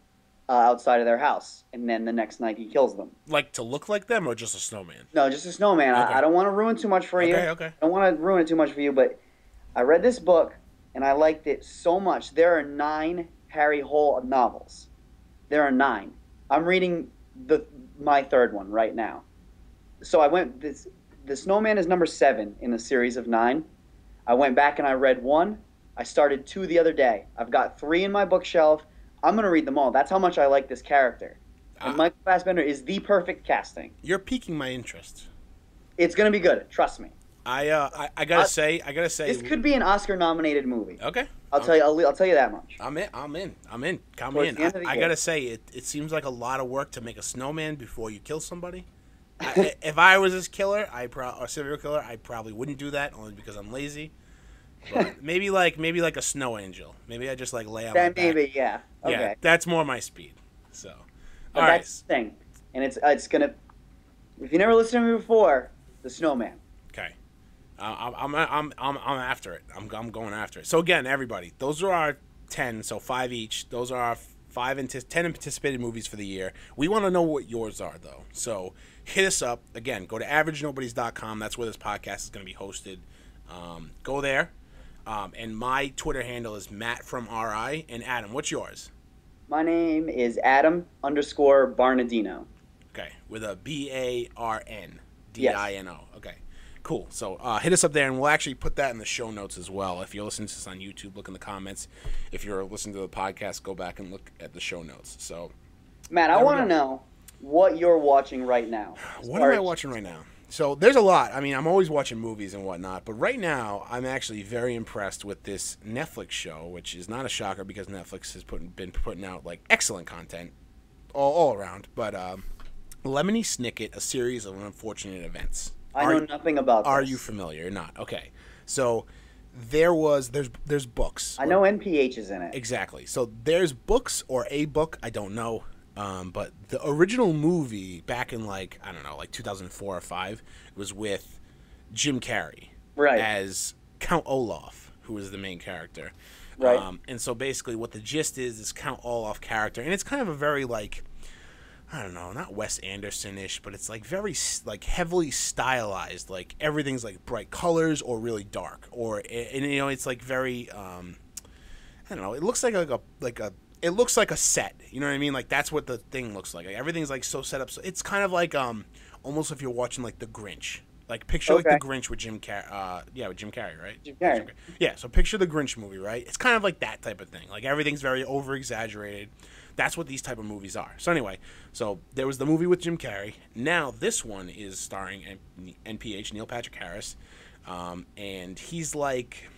outside of their house, and then the next night he kills them. Like to look like them or just a snowman? No, just a snowman. Okay. I don't want to ruin too much for you. Okay. I don't want to ruin it too much for you, but I read this book, and I liked it so much. There are 9 Harry Hole novels. There are 9. I'm reading my third one right now. So I went. The Snowman is number 7 in the series of 9. I went back and I read 1. I started 2 the other day. I've got 3 in my bookshelf. I'm gonna read them all. That's how much I like this character. And Michael Fassbender is the perfect casting. You're piquing my interest. It's gonna be good. Trust me. I gotta say. This could be an Oscar-nominated movie. Okay. I'll tell you that much. I'm in. Count me Towards in. the end of the I year. gotta say, it seems like a lot of work to make a snowman before you kill somebody. If I was this killer, or serial killer, I probably wouldn't do that only because I'm lazy. But maybe like a snow angel. Maybe I just like lay on my back. Maybe, yeah. Okay. Yeah, that's more my speed. So, But all right. that's the thing, and it's gonna. If you never listened to me before, The Snowman. Okay. I'm after it. I'm going after it. So again, everybody, those are our 10. So 5 each. Those are our 10 anticipated movies for the year. We want to know what yours are, though. So hit us up. Again, go to AverageNobodies.com. That's where this podcast is going to be hosted. Go there. And my Twitter handle is Matt from RI. And Adam, what's yours? My name is Adam_Barnadino. Okay, with a BARNDINO. Yes. Okay, cool. So hit us up there, and we'll actually put that in the show notes as well. If you're listening to this on YouTube, look in the comments. If you're listening to the podcast, go back and look at the show notes. So, Matt, I want to know what you're watching right now. What am I watching right now? So there's a lot. I mean, I'm always watching movies and whatnot, but right now I'm actually very impressed with this Netflix show, which is not a shocker because Netflix has been putting out like excellent content all around. But Lemony Snicket, A Series of Unfortunate Events. I know nothing about this. Are you familiar or not? Okay. So there's books. I know NPH is in it. Exactly. So there's books or a book, I don't know. But the original movie back in like 2004 or 5 was with Jim Carrey as Count Olaf, who was the main character. Right. And so basically what the gist is Count Olaf character, and it's kind of a very like, I don't know, not Wes Anderson-ish, but it's like very like heavily stylized, like everything's like bright colors or really dark, or and it's like very I don't know, it looks like a it looks like a set, you know what I mean? Like that's what the thing looks like. Everything's like so set up. So it's kind of like almost if you're watching like The Grinch, Like picture like the Okay. Grinch with Jim Carrey. Yeah, with Jim Carrey, right? Jim Yeah, Carrey. Yeah, so picture the Grinch movie, right? It's kind of like that type of thing. Like everything's very over exaggerated. That's what these type of movies are. So anyway, so there was the movie with Jim Carrey. Now this one is starring NPH Neil Patrick Harris, and he's like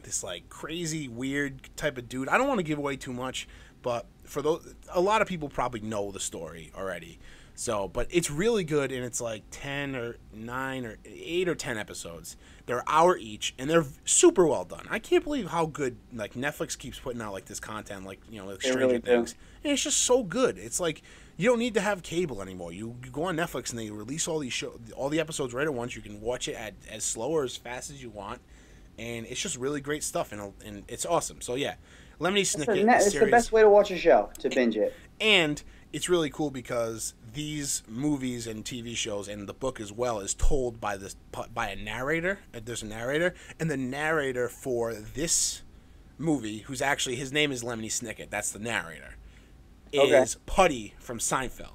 this like crazy weird type of dude. I don't want to give away too much, but for those, a lot of people probably know the story already. So, but it's really good, and it's like 10 or 9 or 8 or 10 episodes. They're an hour each, and they're super well done. I can't believe how good like Netflix keeps putting out like this content, like like They Stranger really do. Things, and it's just so good. It's like you don't need to have cable anymore. You go on Netflix and they release all the episodes right at once. You can watch it at as slow or as fast as you want, and it's just really great stuff, and it's awesome. So yeah, Lemony Snicket It's the series, best way to watch a show, to binge it. and it's really cool because these movies and TV shows and the book as well is told by a narrator. There's a narrator, and the narrator for this movie, who's actually his name is Lemony Snicket. That's the narrator. Okay. Is Putty from Seinfeld.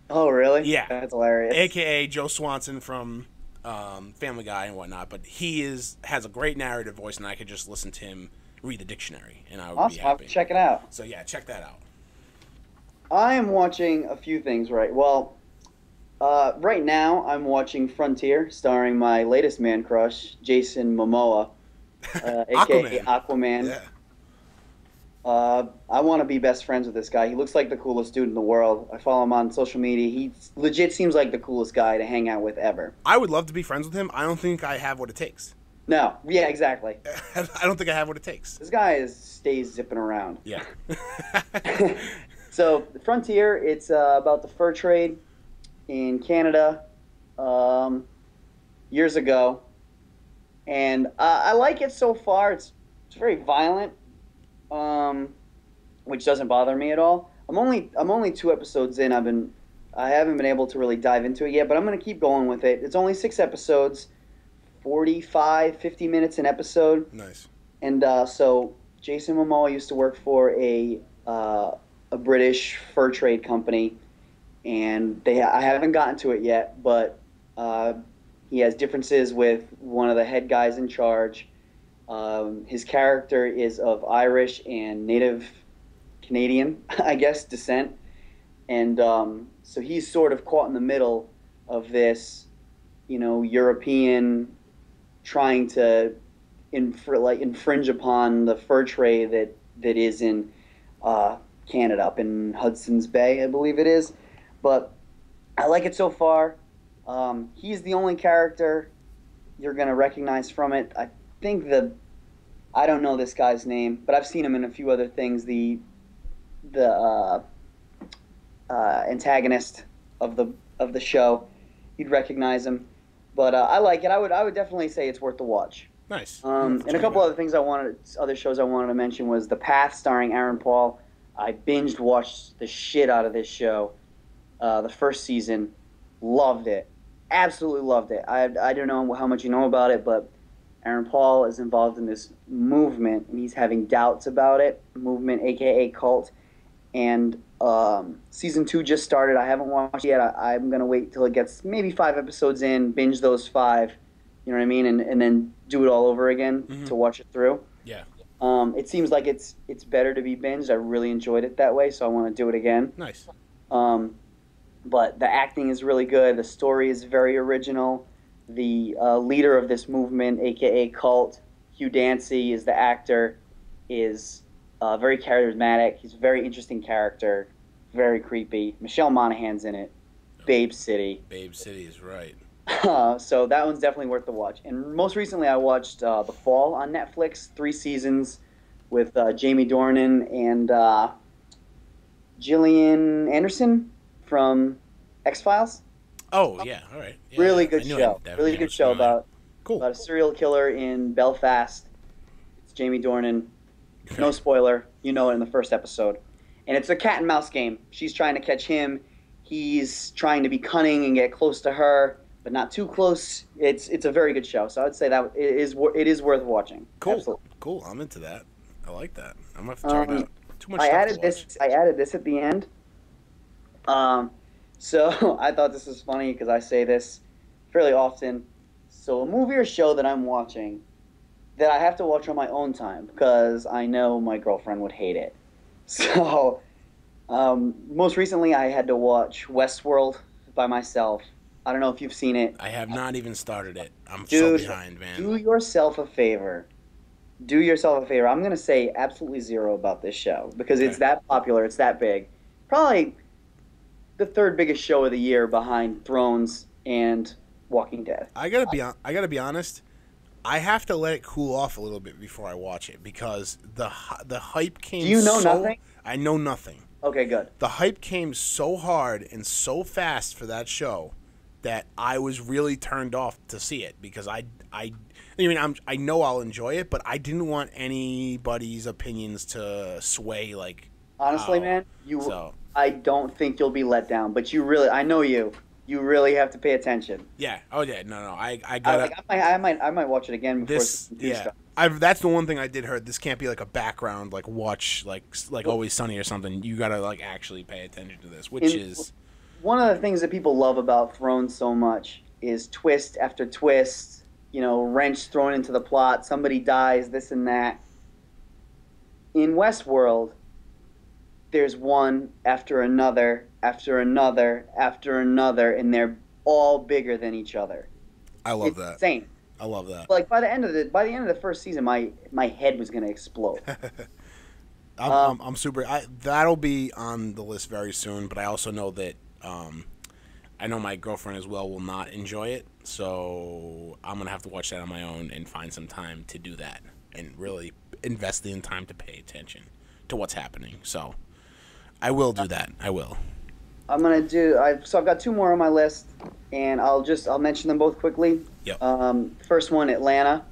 Oh, really? Yeah, That's hilarious. AKA Joe Swanson from Family Guy and whatnot. But he has a great narrative voice, and I could just listen to him read the dictionary, and I would be Awesome. I'll have happy. to check it out. So yeah, check that out. I am watching a few things right now I'm watching Frontier, starring my latest man crush, Jason Momoa, aka Aquaman. Yeah. I want to be best friends with this guy. He looks like the coolest dude in the world. I follow him on social media. He legit seems like the coolest guy to hang out with ever. I would love to be friends with him. I don't think I have what it takes. No, yeah, exactly. I don't think I have what it takes. This guy stays zipping around. Yeah. So, Frontier, it's about the fur trade in Canada years ago. And I like it so far. It's very violent, which doesn't bother me at all. I'm only 2 episodes in. I haven't been able to really dive into it yet, but I'm going to keep going with it. It's only 6 episodes, 45, 50 minutes an episode. Nice. And so Jason Momoa used to work for a British fur trade company, and I haven't gotten to it yet, but he has differences with one of the head guys in charge. His character is of Irish and Native Canadian, I guess, descent, and so he's sort of caught in the middle of this, European trying to infringe upon the fur trade that is in Canada, up in Hudson's Bay, I believe it is. But I like it so far. He's the only character you're going to recognize from it. I think I don't know this guy's name, but I've seen him in a few other things. The antagonist of the show, you'd recognize him. But I like it. I would definitely say it's worth the watch. Nice. And a couple other things other shows I wanted to mention was The Path, starring Aaron Paul. I binged watched the shit out of this show. The first season, loved it, absolutely loved it. I don't know how much you know about it, but Aaron Paul is involved in this movement, and he's having doubts about it. Movement, aka cult, and season 2 just started. I haven't watched it yet. I'm gonna wait till it gets maybe 5 episodes in, binge those 5. You know what I mean, and then do it all over again to watch it through. Yeah. It seems like it's better to be binged. I really enjoyed it that way, so I want to do it again. Nice. But the acting is really good. The story is very original. The leader of this movement, aka cult, Hugh Dancy, is the actor. Is very charismatic. He's a very interesting character. Very creepy. Michelle Monaghan's in it. Babe City. Babe City is right. So that one's definitely worth the watch. And most recently, I watched The Fall on Netflix, 3 seasons with Jamie Dornan and Gillian Anderson from X-Files. Oh yeah, all right. Yeah, Really yeah. good show. Really good show about a serial killer in Belfast. It's Jamie Dornan. Okay. No spoiler. You know it in the first episode. And it's a cat and mouse game. She's trying to catch him. He's trying to be cunning and get close to her, but not too close. It's a very good show. So I would say that it is worth watching. Cool. Absolutely. Cool. I'm into that. I like that. I'm gonna have to check it out. Too much. I stuff added to this. watch. I added this at the end. So I thought this was funny because I say this fairly often. So a movie or show that I'm watching that I have to watch on my own time because I know my girlfriend would hate it. So most recently I had to watch Westworld by myself. I don't know if you've seen it. I have not even started it. I'm so Dude, behind, man. do yourself a favor. Do yourself a favor. I'm going to say absolutely zero about this show because Okay. it's that popular, it's that big. Probably the third biggest show of the year behind Thrones and Walking Dead. I gotta be honest. I have to let it cool off a little bit before I watch it because the hype came. Do you know so, nothing? I know nothing. Okay, good. The hype came so hard and so fast for that show that I was really turned off to see it because I mean I know I'll enjoy it, but I didn't want anybody's opinions to sway like. Honestly, how. man, So I don't think you'll be let down, but I know you. You really have to pay attention. yeah, oh yeah, no, I gotta. I might watch it again before This season 2 yeah starts. that's the one thing I did heard. This can't be like a background like watch like Always Sunny or something. You gotta like actually pay attention to this, which is One of the things that people love about Thrones so much is twist after twist, wrench thrown into the plot, somebody dies, this and that. In Westworld, there's one after another, after another, after another, and they're all bigger than each other. I love It's that. insane. I love that. Like by the end of the first season, my head was gonna explode. I'm super. That'll be on the list very soon. But I also know that I know my girlfriend as well will not enjoy it. So I'm gonna have to watch that on my own and find some time to do that and really invest in time to pay attention to what's happening. So I will do that. I will. I'm gonna do. I've got two more on my list, and I'll mention them both quickly. Yep. First one, Atlanta.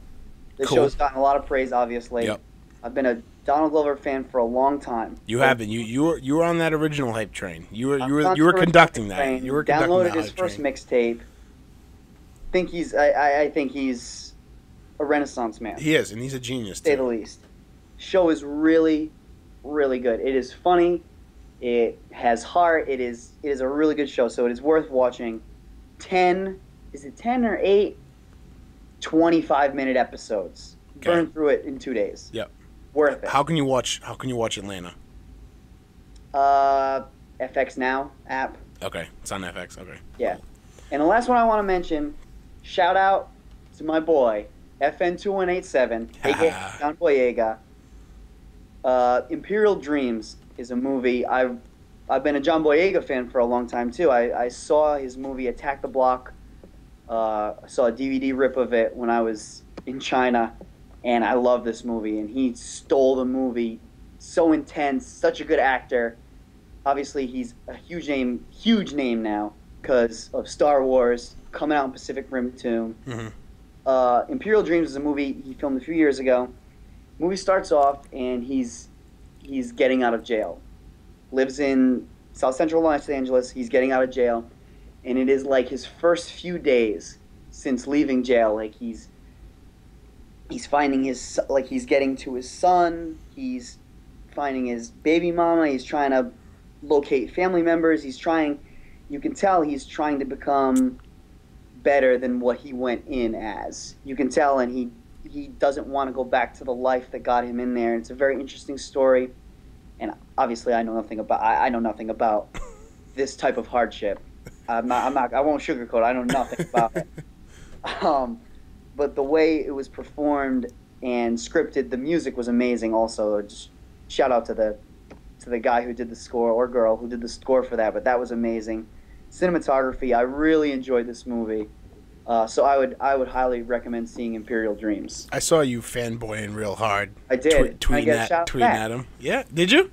The Cool. show's gotten a lot of praise, obviously. Yep. I've been a Donald Glover fan for a long time. You have been. You were on that original hype train. You were Controversial conducting that. train, You were conducting downloaded that his hype first train. mixtape. I think he's a renaissance man, He is, and he's a genius to say the too. least. Show is really, really good. It is funny. It has heart. It is a really good show, so it is worth watching. 10 or 8 25-minute episodes. Okay. Burn through it in 2 days. Yep. Worth it. How can you watch Atlanta? FX Now app. Okay, it's on FX. Okay. Yeah. And the last one I want to mention, shout out to my boy, FN2187, aka John Boyega. Imperial Dreams is a movie. I've been a John Boyega fan for a long time too. I saw his movie Attack the Block. I saw a DVD rip of it when I was in China, and I love this movie. And he stole the movie. So intense, such a good actor. Obviously, he's a huge name now because of Star Wars coming out in Pacific Rim 2. Mm-hmm. Imperial Dreams is a movie he filmed a few years ago. Movie starts off and he's getting out of jail. Lives in South Central Los Angeles. He's getting out of jail, and it is like his first few days since leaving jail. Like he's finding he's getting to his son. He's finding his baby mama. He's trying to locate family members. You can tell he's trying to become better than what he went in as. You can tell, and he doesn't want to go back to the life that got him in there. It's a very interesting story, and obviously I know nothing about this type of hardship. I won't sugarcoat. I know nothing about it. But the way it was performed and scripted, the music was amazing. Also, just shout out to the guy who did the score, or girl who did the score for that. But that was amazing. Cinematography, I really enjoyed this movie. So I would highly recommend seeing Imperial Dreams. I saw you fanboying real hard. I did. Tweeting at him. Yeah, did you?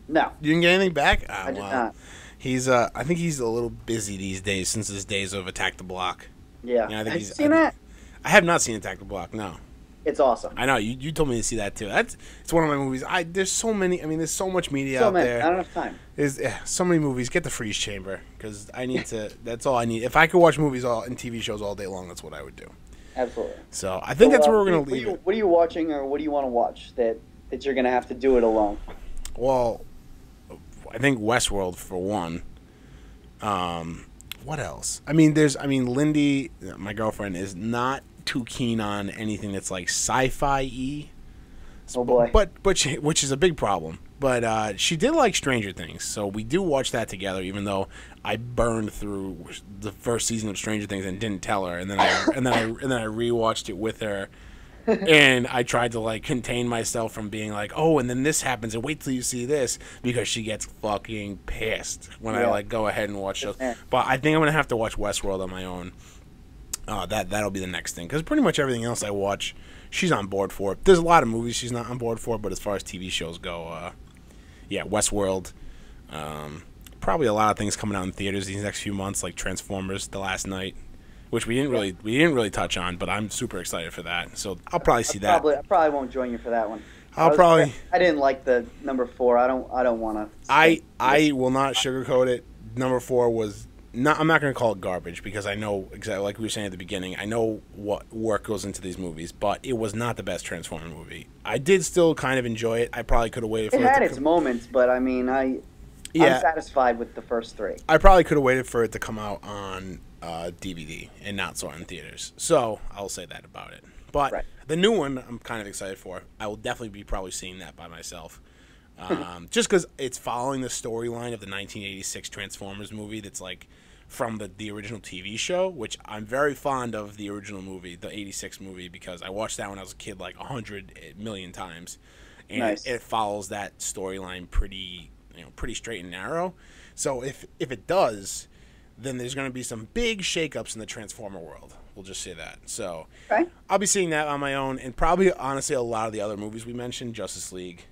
No, You didn't get anything back? Ah, I did wow. not. He's I think he's a little busy these days since his days of Attack the Block. Yeah, Yeah, I think have you seen that? I have not seen Attack the Block. No, It's awesome. I know you told me to see that too. It's one of my movies. There's so many. I mean, there's so much media So out many. there. Not enough time. There's so many movies. Get the Freeze Chamber because I need to. That's all I need. If I could watch movies and TV shows all day long, that's what I would do. Absolutely. So I think that's where we're gonna leave it. What are you watching, or what do you want to watch that you're gonna have to do it alone? Well, I think Westworld for one. What else? I mean, Lindy, my girlfriend, is not too keen on anything that's like sci-fi-y. Oh boy. Which is a big problem. But she did like Stranger Things, so we do watch that together. Even though I burned through the first season of Stranger Things and didn't tell her, and then I rewatched it with her, and I tried to like contain myself from being like, oh, and then this happens, and wait till you see this, because she gets fucking pissed when I like go ahead and watch those. But I think I'm gonna have to watch Westworld on my own. That'll be the next thing, because pretty much everything else I watch, she's on board for. There's a lot of movies she's not on board for, but as far as TV shows go, yeah, Westworld. Probably a lot of things coming out in theaters these next few months, like Transformers: The Last Night, which we didn't really touch on, but I'm super excited for that. So I'll probably see that. I probably won't join you for that one. I didn't like the number 4. I don't want to. I will not sugarcoat it. Number 4 was not. I'm not going to call it garbage, because I know exactly, like we were saying at the beginning, I know what work goes into these movies, but it was not the best Transformer movie. I did still kind of enjoy it. I probably could have waited for it. It had its moments, but I mean, I'm satisfied with the first 3. I probably could have waited for it to come out on DVD and not saw it in theaters. So I'll say that about it. But the new one, I'm kind of excited for. I will definitely be probably seeing that by myself. Just because it's following the storyline of the 1986 Transformers movie that's like from the original TV show, which I'm very fond of the original movie, the 86 movie, because I watched that when I was a kid like 100 million times. And it follows that storyline pretty straight and narrow. So if it does, then there's going to be some big shakeups in the Transformer world. We'll just say that. So I'll be seeing that on my own, and probably, honestly, a lot of the other movies we mentioned, Justice League.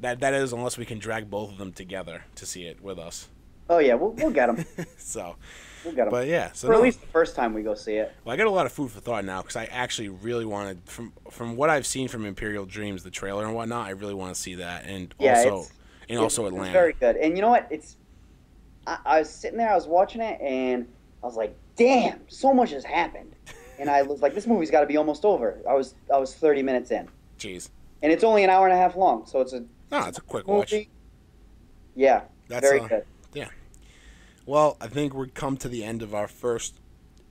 That is, unless we can drag both of them together to see it with us. Oh yeah, we'll get them. So we'll get them. But yeah, so at least the first time we go see it. Well, I got a lot of food for thought now, because I actually really wanted, from what I've seen from Imperial Dreams, the trailer and whatnot, I really want to see that, and also Atlanta. It's very good. And you know what? I was sitting there, I was watching it, and I was like, damn, so much has happened. And I was like, this movie's got to be almost over. I was 30 minutes in. Jeez. And it's only an hour and a half long, so it's a quick movie. watch. Yeah, very good. Yeah. Well, I think we've come to the end of our first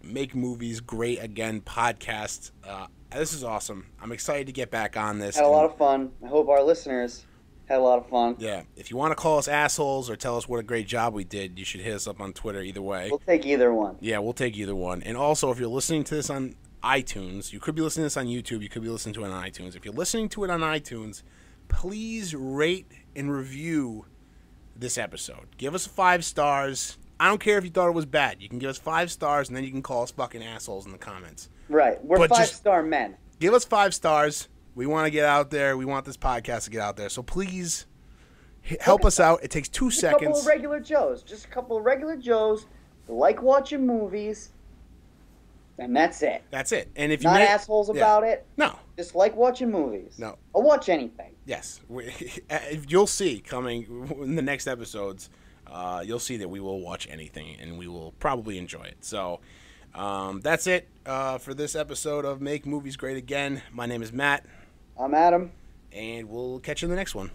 Make Movies Great Again podcast. This is awesome. I'm excited to get back on this. Had a lot of fun. I hope our listeners had a lot of fun. Yeah. If you want to call us assholes or tell us what a great job we did, you should hit us up on Twitter either way. We'll take either one. Yeah, we'll take either one. And also, if you're listening to this on iTunes, you could be listening to this on YouTube, you could be listening to it on iTunes. If you're listening to it on iTunes, please rate and review this episode. Give us 5 stars. I don't care if you thought it was bad. You can give us 5 stars, and then you can call us fucking assholes in the comments. Right. We're 5-star men. Give us 5 stars. We want to get out there. We want this podcast to get out there. So please help us out. It takes 2 seconds. A couple of regular Joes. Just a couple of regular Joes who like watching movies. And that's it. That's it. And if you not assholes about it. No. Just like watching movies. No. I'll watch anything. Yes. You'll see coming in the next episodes. You'll see that we will watch anything, and we will probably enjoy it. So that's it for this episode of Make Movies Great Again. My name is Matt. I'm Adam. And we'll catch you in the next one.